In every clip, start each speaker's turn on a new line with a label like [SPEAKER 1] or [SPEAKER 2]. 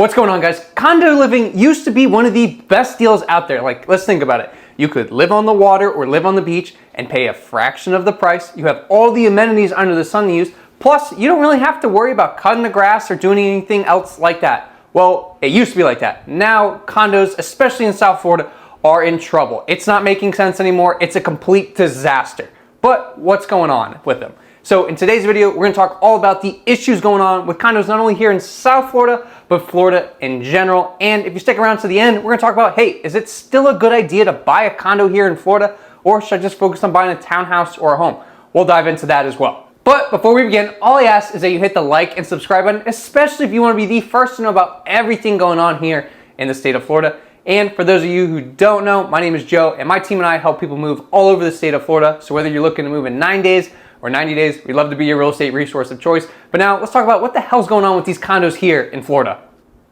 [SPEAKER 1] What's going on, guys? Condo living used to be one of the best deals out there. Like, let's think about it. You could live on the water or live on the beach and pay a fraction of the price. You have all the amenities under the sun to use. Plus, you don't really have to worry about cutting the grass or doing anything else like that. Well, it used to be like that. Now, condos, especially in South Florida, are in trouble. It's not making sense anymore. It's a complete disaster. But what's going on with them? So in today's video, we're going to talk all about the issues going on with condos, not only here in South Florida, but Florida in general. And if you stick around to the end, we're going to talk about, hey, is it still a good idea to buy a condo here in Florida? Or should I just focus on buying a townhouse or a home? We'll dive into that as well. But before we begin, all I ask is that you hit the like and subscribe button, especially if you want to be the first to know about everything going on here in the state of Florida. And for those of you who don't know, my name is Joe, and my team and I help people move all over the state of Florida. So whether you're looking to move in 9 days or 90 days, we'd love to be your real estate resource of choice. But now let's talk about what the hell's going on with these condos here in Florida.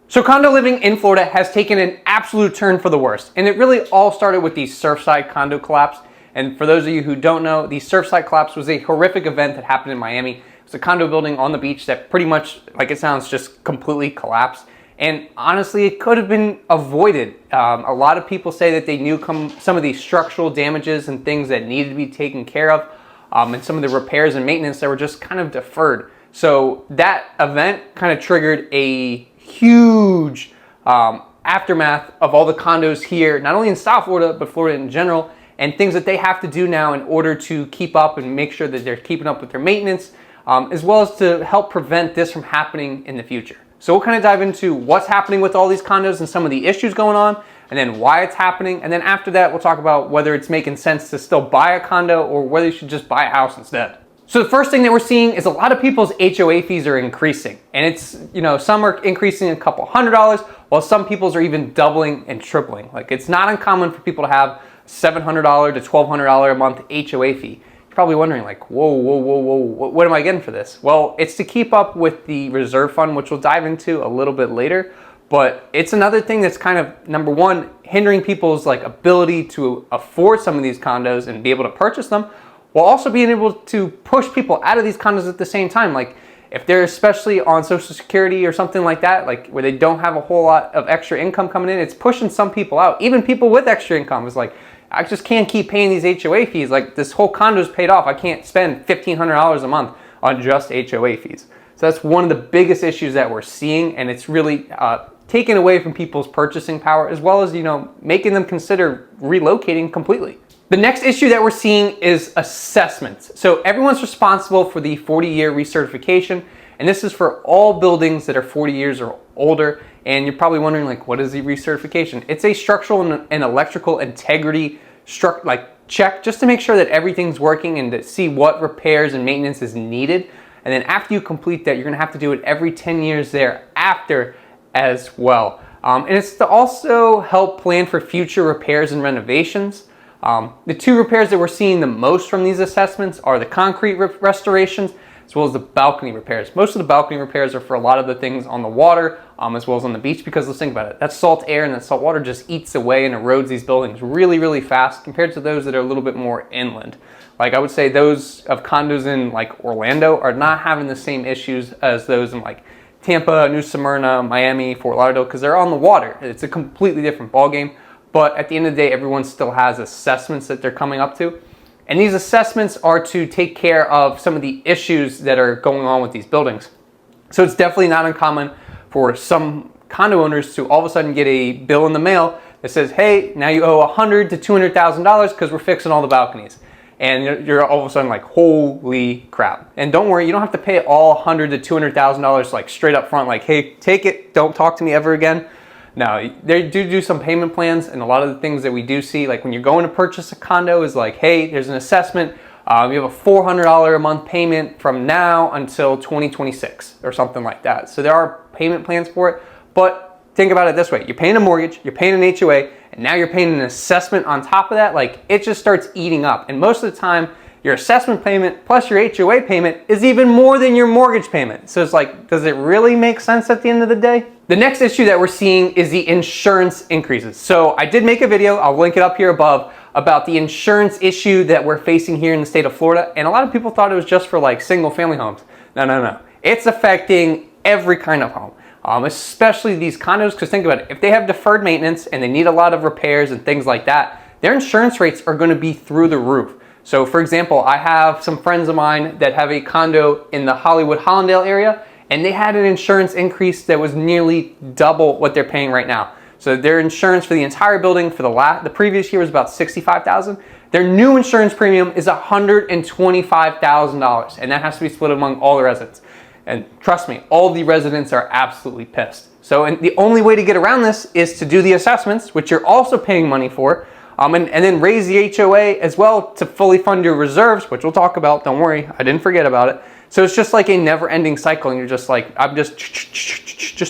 [SPEAKER 1] So condo living in Florida has taken an absolute turn for the worst. And it really all started with the Surfside condo collapse. And for those of you who don't know, the Surfside collapse was a horrific event that happened in Miami. It was a condo building on the beach that pretty much, like it sounds, just completely collapsed. And honestly, it could have been avoided. A lot of people say that they knew some of these structural damages and things that needed to be taken care of. And some of the repairs and maintenance that were just kind of deferred. So that event kind of triggered a huge aftermath of all the condos here, not only in South Florida, but Florida in general, and things that they have to do now in order to keep up and make sure that they're keeping up with their maintenance, as well as to help prevent this from happening in the future. So we'll kind of dive into what's happening with all these condos and some of the issues going on, and then why it's happening. And then after that, we'll talk about whether it's making sense to still buy a condo or whether you should just buy a house instead. So the first thing that we're seeing is a lot of people's HOA fees are increasing. And it's, some are increasing a couple $100, while some people's are even doubling and tripling. Like, it's not uncommon for people to have $700 to $1,200 a month HOA fee. You're probably wondering, like, whoa, what am I getting for this? Well, it's to keep up with the reserve fund, which we'll dive into a little bit later. But it's another thing that's kind of, number one, hindering people's ability to afford some of these condos and be able to purchase them, while also being able to push people out of these condos at the same time. Like, if they're especially on Social Security or something like that, like where they don't have a whole lot of extra income coming in, it's pushing some people out. Even people with extra income is like, I just can't keep paying these HOA fees. Like, this whole condo's paid off. I can't spend $1,500 a month on just HOA fees. So that's one of the biggest issues that we're seeing, and it's really taken away from people's purchasing power, as well as, making them consider relocating completely. The next issue that we're seeing is assessments. So everyone's responsible for the 40-year recertification, and this is for all buildings that are 40 years or older. And you're probably wondering, like, what is the recertification? It's a structural and electrical integrity check, just to make sure that everything's working and to see what repairs and maintenance is needed. And then after you complete that, you're gonna have to do it every 10 years thereafter as well. And it's to also help plan for future repairs and renovations. The two repairs that we're seeing the most from these assessments are the concrete restorations, as well as the balcony repairs. Most of the balcony repairs are for a lot of the things on the water, as well as on the beach, because let's think about it. That salt air and that salt water just eats away and erodes these buildings really, really fast compared to those that are a little bit more inland. Like, I would say those of condos in like Orlando are not having the same issues as those in like Tampa, New Smyrna, Miami, Fort Lauderdale, because they're on the water. It's a completely different ballgame. But at the end of the day, everyone still has assessments that they're coming up to. And these assessments are to take care of some of the issues that are going on with these buildings. So it's definitely not uncommon for some condo owners to all of a sudden get a bill in the mail that says, hey, now you owe $100,000 to $200,000 because we're fixing all the balconies. And you're all of a sudden like, holy crap. And don't worry, you don't have to pay all $100,000 to $200,000 like straight up front, like, hey, take it, don't talk to me ever again. No, they do some payment plans, and a lot of the things that we do see, like when you're going to purchase a condo, is like, hey, there's an assessment. You have a $400 a month payment from now until 2026 or something like that. So there are payment plans for it, but think about it this way. You're paying a mortgage, you're paying an HOA, and now you're paying an assessment on top of that. Like, it just starts eating up. And most of the time, your assessment payment plus your HOA payment is even more than your mortgage payment. So it's like, does it really make sense at the end of the day? The next issue that we're seeing is the insurance increases. So I did make a video, I'll link it up here above, about the insurance issue that we're facing here in the state of Florida. And a lot of people thought it was just for like single family homes. No. It's affecting every kind of home. especially these condos, because think about it, if they have deferred maintenance and they need a lot of repairs and things like that, their insurance rates are going to be through the roof. So for example, I have some friends of mine that have a condo in the Hollywood Hollandale area, and they had an insurance increase that was nearly double what they're paying right now. So their insurance for the entire building for the previous year was about $65,000. Their new insurance premium is $125,000, and that has to be split among all the residents. And trust me, all the residents are absolutely pissed. So and the only way to get around this is to do the assessments, which you're also paying money for, and then raise the HOA as well to fully fund your reserves, which we'll talk about. Don't worry, I didn't forget about it. So it's just like a never-ending cycle, and you're just like, I'm just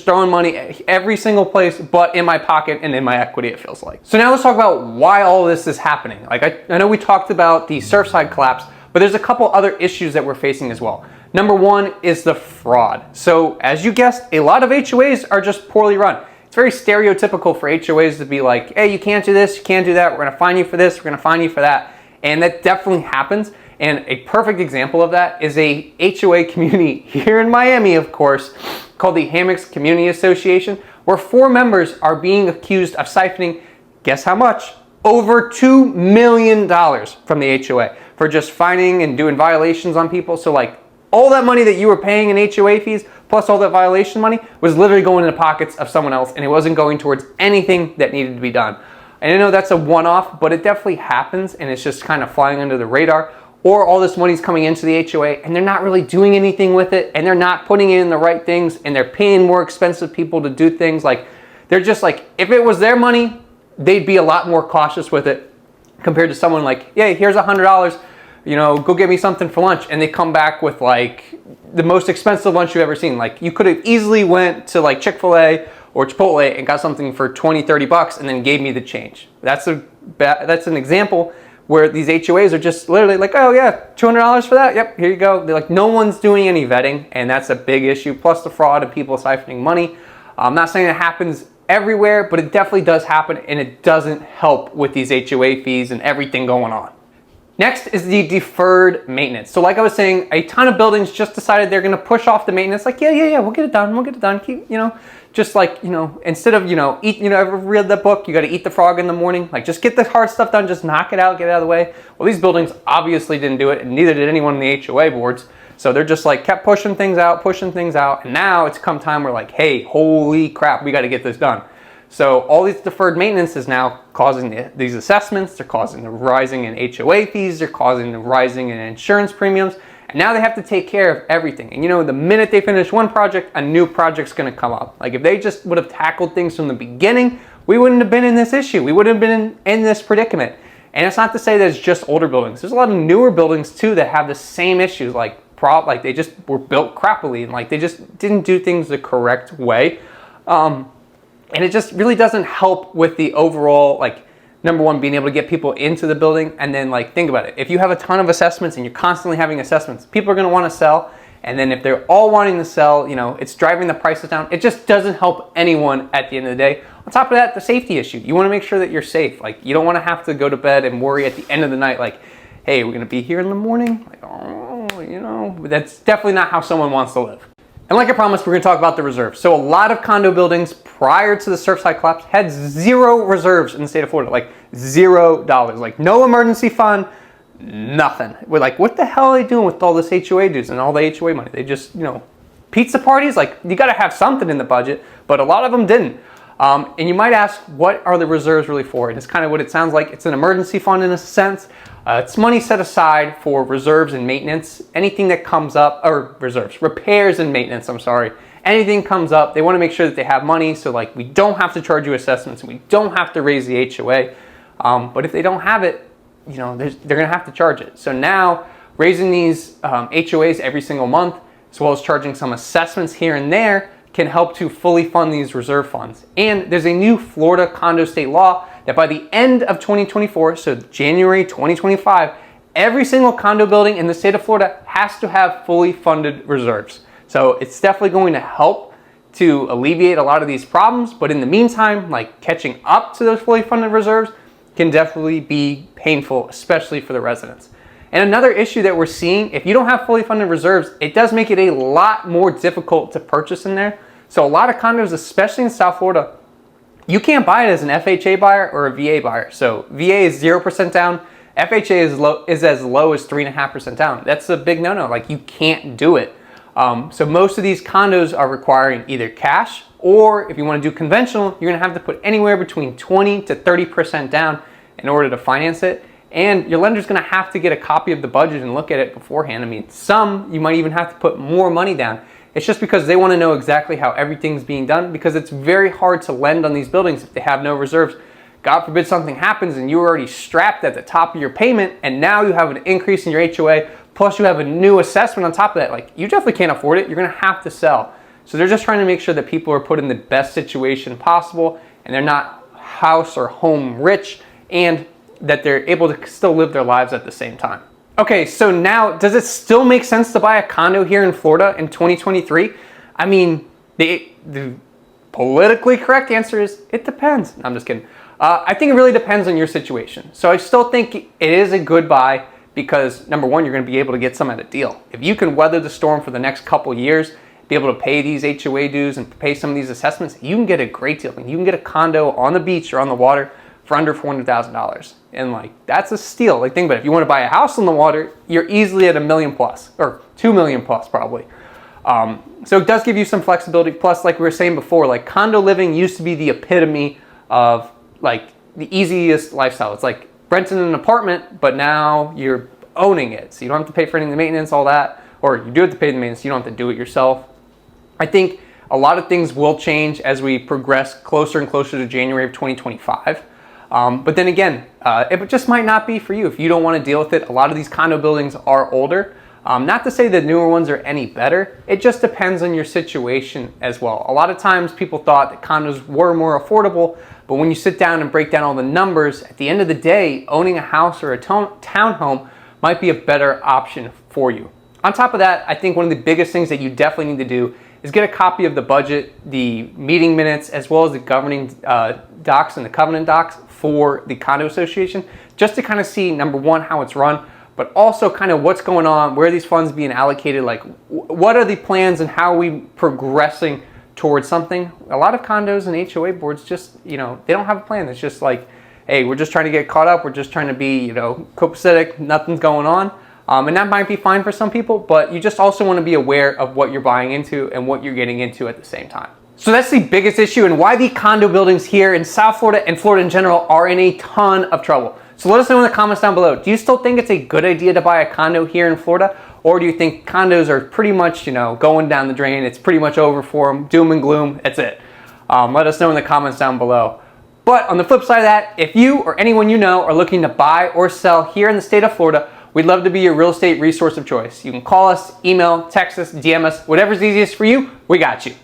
[SPEAKER 1] throwing money every single place, but in my pocket and in my equity, it feels like. So now let's talk about why all this is happening. Like I know we talked about the Surfside collapse, but there's a couple other issues that we're facing as well. Number one is the fraud. So as you guessed, a lot of HOAs are just poorly run. It's very stereotypical for HOAs to be like, hey, you can't do this, you can't do that, we're gonna fine you for this, we're gonna fine you for that. And that definitely happens. And a perfect example of that is a HOA community here in Miami, of course, called the Hammocks Community Association, where 4 members are being accused of siphoning, guess how much? Over $2 million from the HOA for just fining and doing violations on people. So like all that money that you were paying in HOA fees, plus all that violation money, was literally going in the pockets of someone else, and it wasn't going towards anything that needed to be done. And I know that's a one-off, but it definitely happens, and it's just kind of flying under the radar. Or all this money's coming into the HOA, and they're not really doing anything with it, and they're not putting it in the right things, and they're paying more expensive people to do things. Like, they're just like, if it was their money, they'd be a lot more cautious with it compared to someone like, yeah, here's $100, you know, go get me something for lunch. And they come back with like the most expensive lunch you've ever seen. Like you could have easily went to like Chick-fil-A or Chipotle and got something for 20, 30 bucks and then gave me the change. That's an example where these HOAs are just literally like, oh yeah, $200 for that? Yep, here you go. They're like, no one's doing any vetting, and that's a big issue. Plus the fraud and people siphoning money. I'm not saying it happens everywhere, but it definitely does happen, and it doesn't help with these HOA fees and everything going on. Next is the deferred maintenance. So like I was saying, a ton of buildings just decided they're gonna push off the maintenance. Like, yeah, we'll get it done. Keep, just like, instead of, ever read that book, you gotta eat the frog in the morning. Like, just get the hard stuff done, just knock it out, get it out of the way. Well, these buildings obviously didn't do it, and neither did anyone in the HOA boards. So they're just like, kept pushing things out, and now it's come time where like, hey, holy crap, we gotta get this done. So all these deferred maintenance is now causing these assessments, they're causing the rising in HOA fees, they're causing the rising in insurance premiums, and now they have to take care of everything. And the minute they finish one project, a new project's gonna come up. Like if they just would have tackled things from the beginning, we wouldn't have been in this issue. We wouldn't have been in this predicament. And it's not to say that it's just older buildings. There's a lot of newer buildings too that have the same issues, like they just were built crappily and like they just didn't do things the correct way. And it just really doesn't help with the overall, like, number one, being able to get people into the building. And then, like, think about it. If you have a ton of assessments and you're constantly having assessments, people are going to want to sell. And then if they're all wanting to sell, it's driving the prices down. It just doesn't help anyone at the end of the day. On top of that, the safety issue. You want to make sure that you're safe. Like, you don't want to have to go to bed and worry at the end of the night, like, hey, we're going to be here in the morning? Like, that's definitely not how someone wants to live. And like I promised, we're going to talk about the reserves. So a lot of condo buildings prior to the Surfside collapse had 0 reserves in the state of Florida, like $0, like no emergency fund, nothing. We're like, what the hell are they doing with all this HOA dues and all the HOA money? They just, pizza parties, like you got to have something in the budget, but a lot of them didn't. And you might ask, what are the reserves really for? And it's kind of what it sounds like. It's an emergency fund in a sense. It's money set aside for reserves and maintenance. Anything that comes up, or repairs and maintenance, I'm sorry. Anything comes up, they want to make sure that they have money, so like we don't have to charge you assessments and we don't have to raise the HOA. But if they don't have it, they're going to have to charge it. So now raising these HOAs every single month, as well as charging some assessments here and there, can help to fully fund these reserve funds. And there's a new Florida condo state law that by the end of 2024, so January 2025, every single condo building in the state of Florida has to have fully funded reserves. So it's definitely going to help to alleviate a lot of these problems. But in the meantime, like catching up to those fully funded reserves can definitely be painful, especially for the residents. And another issue that we're seeing, if you don't have fully funded reserves, it does make it a lot more difficult to purchase in there. So a lot of condos, especially in South Florida, you can't buy it as an FHA buyer or a VA buyer. So VA is 0% down. FHA is as low as 3.5% down. That's a big no-no. Like, you can't do it. So most of these condos are requiring either cash, or if you want to do conventional, you're going to have to put anywhere between 20 to 30% down in order to finance it. And your lender's going to have to get a copy of the budget and look at it beforehand. I mean, some you might even have to put more money down. It's just because they want to know exactly how everything's being done, because it's very hard to lend on these buildings if they have no reserves. God forbid something happens and you're already strapped at the top of your payment, and now you have an increase in your HOA, plus you have a new assessment on top of that. Like, you definitely can't afford it. You're going to have to sell. So they're just trying to make sure that people are put in the best situation possible, and they're not house or home rich, and that they're able to still live their lives at the same time. Okay, so now, does it still make sense to buy a condo here in Florida in 2023? I mean, the politically correct answer is it depends. No, I'm just kidding. I think it really depends on your situation. So I still think it is a good buy because, number one, you're going to be able to get some at a deal. If you can weather the storm for the next couple years, be able to pay these HOA dues and pay some of these assessments, you can get a great deal. You can get a condo on the beach or on the water for under $400,000. And like, that's a steal. Like, think about it. If you want to buy a house on the water, you're easily at $1 million plus, or $2 million plus probably. So it does give you some flexibility. Plus, like we were saying before, like, condo living used to be the epitome of like the easiest lifestyle. It's like renting an apartment, but now you're owning it. So you don't have to pay for any of the maintenance, all that, or you do have to pay the maintenance, you don't have to do it yourself. I think a lot of things will change as we progress closer and closer to January of 2025. But then again, it just might not be for you if you don't want to deal with it. A lot of these condo buildings are older. Not to say that newer ones are any better. It just depends on your situation as well. A lot of times people thought that condos were more affordable, but when you sit down and break down all the numbers, at the end of the day, owning a house or a townhome might be a better option for you. On top of that, I think one of the biggest things that you definitely need to do is get a copy of the budget, the meeting minutes, as well as the governing docs and the covenant docs for the condo association, just to kind of see, number one, how it's run, but also kind of what's going on, where are these funds being allocated, like what are the plans and how are we progressing towards something. A lot of condos and HOA boards just, they don't have a plan. It's just like, hey, we're just trying to get caught up. We're just trying to be, copacetic, nothing's going on. And that might be fine for some people, but you just also want to be aware of what you're buying into and what you're getting into at the same time. So that's the biggest issue, and why the condo buildings here in South Florida and Florida in general are in a ton of trouble. So let us know in the comments down below. Do you still think it's a good idea to buy a condo here in Florida? Or do you think condos are pretty much, going down the drain? It's pretty much over for them, doom and gloom, that's it. Let us know in the comments down below. But on the flip side of that, if you or anyone you know are looking to buy or sell here in the state of Florida, we'd love to be your real estate resource of choice. You can call us, email, text us, DM us, whatever's easiest for you, we got you.